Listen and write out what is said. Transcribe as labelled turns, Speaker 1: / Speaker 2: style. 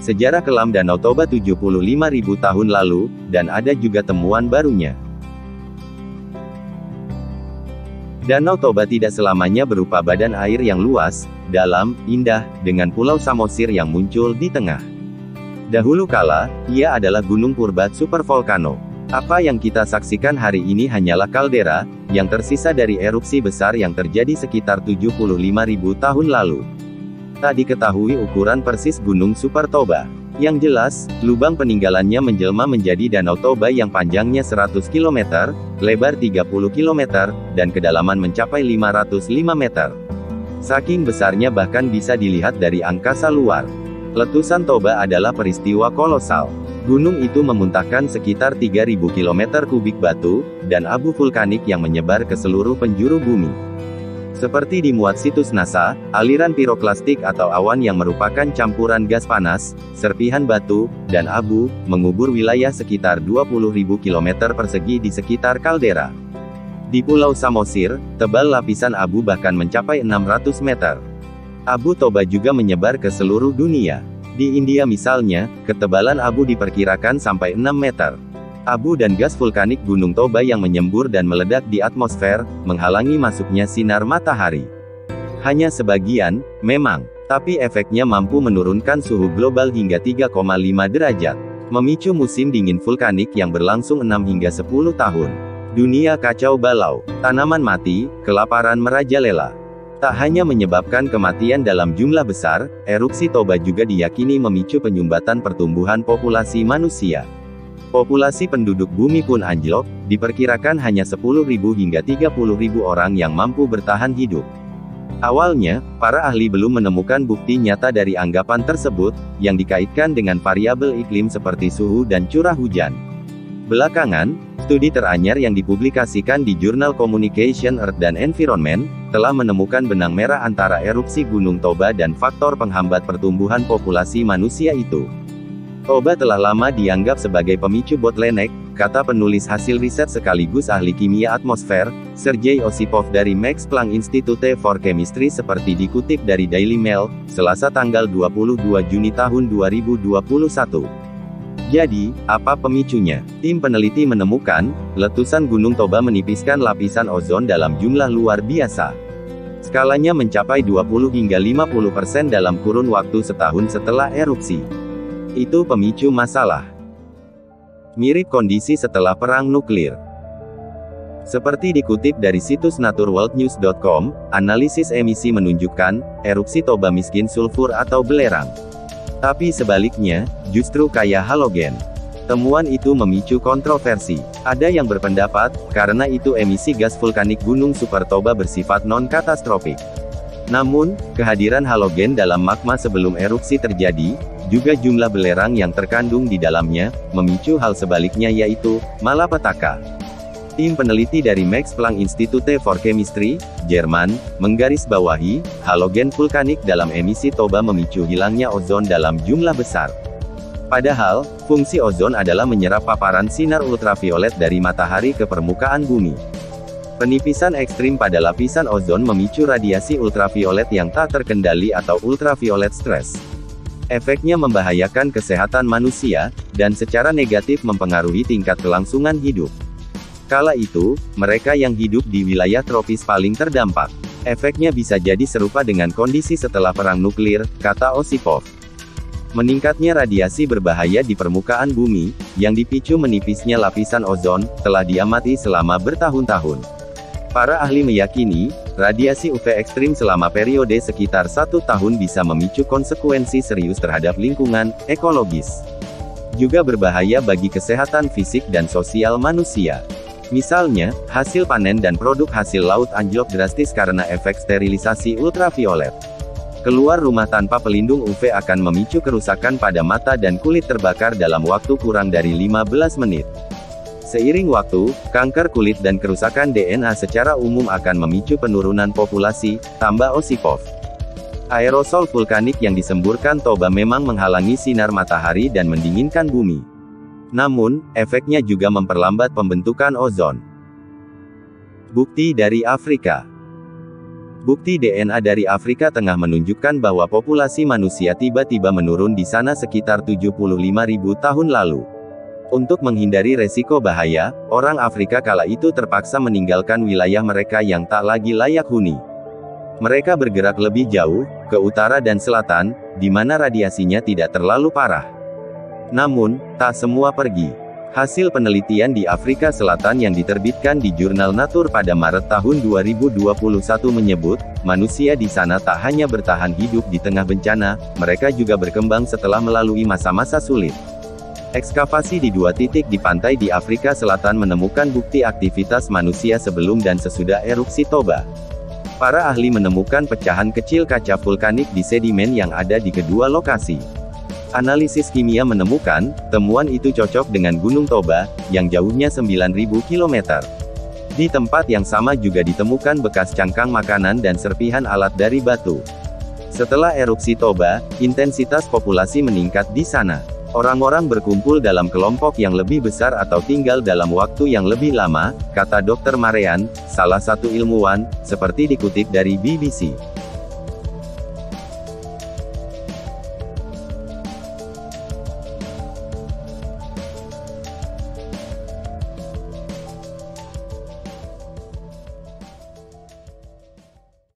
Speaker 1: sejarah kelam Danau Toba 75.000 tahun lalu, dan ada juga temuan barunya. Danau Toba tidak selamanya berupa badan air yang luas, dalam, indah, dengan Pulau Samosir yang muncul di tengah. Dahulu kala, ia adalah gunung purba supervolcano. Apa yang kita saksikan hari ini hanyalah kaldera, yang tersisa dari erupsi besar yang terjadi sekitar 75.000 tahun lalu. Tak diketahui ukuran persis Gunung Super Toba. Yang jelas, lubang peninggalannya menjelma menjadi Danau Toba yang panjangnya 100 km, lebar 30 km, dan kedalaman mencapai 505 meter. Saking besarnya bahkan bisa dilihat dari angkasa luar. Letusan Toba adalah peristiwa kolosal. Gunung itu memuntahkan sekitar 3.000 km kubik batu, dan abu vulkanik yang menyebar ke seluruh penjuru bumi. Seperti dimuat situs NASA, aliran piroklastik atau awan yang merupakan campuran gas panas, serpihan batu, dan abu, mengubur wilayah sekitar 20.000 km persegi di sekitar kaldera. Di Pulau Samosir, tebal lapisan abu bahkan mencapai 600 meter. Abu Toba juga menyebar ke seluruh dunia. Di India misalnya, ketebalan abu diperkirakan sampai 6 meter. Abu dan gas vulkanik Gunung Toba yang menyembur dan meledak di atmosfer, menghalangi masuknya sinar matahari. Hanya sebagian, memang, tapi efeknya mampu menurunkan suhu global hingga 3,5 derajat. Memicu musim dingin vulkanik yang berlangsung 6 hingga 10 tahun. Dunia kacau balau, tanaman mati, kelaparan merajalela. Tak hanya menyebabkan kematian dalam jumlah besar, erupsi Toba juga diyakini memicu penyumbatan pertumbuhan populasi manusia. Populasi penduduk bumi pun anjlok, diperkirakan hanya 10.000 hingga 30.000 orang yang mampu bertahan hidup. Awalnya, para ahli belum menemukan bukti nyata dari anggapan tersebut, yang dikaitkan dengan variabel iklim seperti suhu dan curah hujan. Belakangan, studi teranyar yang dipublikasikan di jurnal Communication Earth dan Environment, telah menemukan benang merah antara erupsi Gunung Toba dan faktor penghambat pertumbuhan populasi manusia itu. Toba telah lama dianggap sebagai pemicu bottleneck, kata penulis hasil riset sekaligus ahli kimia atmosfer, Sergei Osipov dari Max Planck Institute for Chemistry seperti dikutip dari Daily Mail, Selasa tanggal 22 Juni tahun 2021. Jadi, apa pemicunya? Tim peneliti menemukan, letusan Gunung Toba menipiskan lapisan ozon dalam jumlah luar biasa. Skalanya mencapai 20 hingga 50% dalam kurun waktu setahun setelah erupsi. Itu pemicu masalah. Mirip kondisi setelah perang nuklir. Seperti dikutip dari situs naturworldnews.com, analisis emisi menunjukkan, erupsi Toba miskin sulfur atau belerang. Tapi sebaliknya, justru kaya halogen. Temuan itu memicu kontroversi. Ada yang berpendapat, karena itu emisi gas vulkanik Gunung Super Toba bersifat non-katastrofik. Namun, kehadiran halogen dalam magma sebelum erupsi terjadi, juga jumlah belerang yang terkandung di dalamnya, memicu hal sebaliknya yaitu, malapetaka. Tim peneliti dari Max Planck Institute for Chemistry, Jerman, menggarisbawahi, halogen vulkanik dalam emisi Toba memicu hilangnya ozon dalam jumlah besar. Padahal, fungsi ozon adalah menyerap paparan sinar ultraviolet dari matahari ke permukaan bumi. Penipisan ekstrim pada lapisan ozon memicu radiasi ultraviolet yang tak terkendali atau ultraviolet stress. Efeknya membahayakan kesehatan manusia, dan secara negatif mempengaruhi tingkat kelangsungan hidup. Kala itu, mereka yang hidup di wilayah tropis paling terdampak. Efeknya bisa jadi serupa dengan kondisi setelah perang nuklir, kata Osipov. Meningkatnya radiasi berbahaya di permukaan bumi, yang dipicu menipisnya lapisan ozon, telah diamati selama bertahun-tahun. Para ahli meyakini, radiasi UV ekstrim selama periode sekitar 1 tahun bisa memicu konsekuensi serius terhadap lingkungan, ekologis. Juga berbahaya bagi kesehatan fisik dan sosial manusia. Misalnya, hasil panen dan produk hasil laut anjlok drastis karena efek sterilisasi ultraviolet. Keluar rumah tanpa pelindung UV akan memicu kerusakan pada mata dan kulit terbakar dalam waktu kurang dari 15 menit. Seiring waktu, kanker kulit dan kerusakan DNA secara umum akan memicu penurunan populasi, tambah Osipov. Aerosol vulkanik yang disemburkan Toba memang menghalangi sinar matahari dan mendinginkan bumi. Namun, efeknya juga memperlambat pembentukan ozon. Bukti dari Afrika. Bukti DNA dari Afrika Tengah menunjukkan bahwa populasi manusia tiba-tiba menurun di sana sekitar 75.000 tahun lalu. Untuk menghindari resiko bahaya, orang Afrika kala itu terpaksa meninggalkan wilayah mereka yang tak lagi layak huni. Mereka bergerak lebih jauh, ke utara dan selatan, di mana radiasinya tidak terlalu parah. Namun, tak semua pergi. Hasil penelitian di Afrika Selatan yang diterbitkan di jurnal Nature pada Maret tahun 2021 menyebut, manusia di sana tak hanya bertahan hidup di tengah bencana, mereka juga berkembang setelah melalui masa-masa sulit. Ekskavasi di 2 titik di pantai di Afrika Selatan menemukan bukti aktivitas manusia sebelum dan sesudah erupsi Toba. Para ahli menemukan pecahan kecil kaca vulkanik di sedimen yang ada di kedua lokasi. Analisis kimia menemukan, temuan itu cocok dengan Gunung Toba, yang jauhnya 9.000 km. Di tempat yang sama juga ditemukan bekas cangkang makanan dan serpihan alat dari batu. Setelah erupsi Toba, intensitas populasi meningkat di sana. Orang-orang berkumpul dalam kelompok yang lebih besar atau tinggal dalam waktu yang lebih lama, kata Dr. Marean, salah satu ilmuwan, seperti dikutip dari BBC.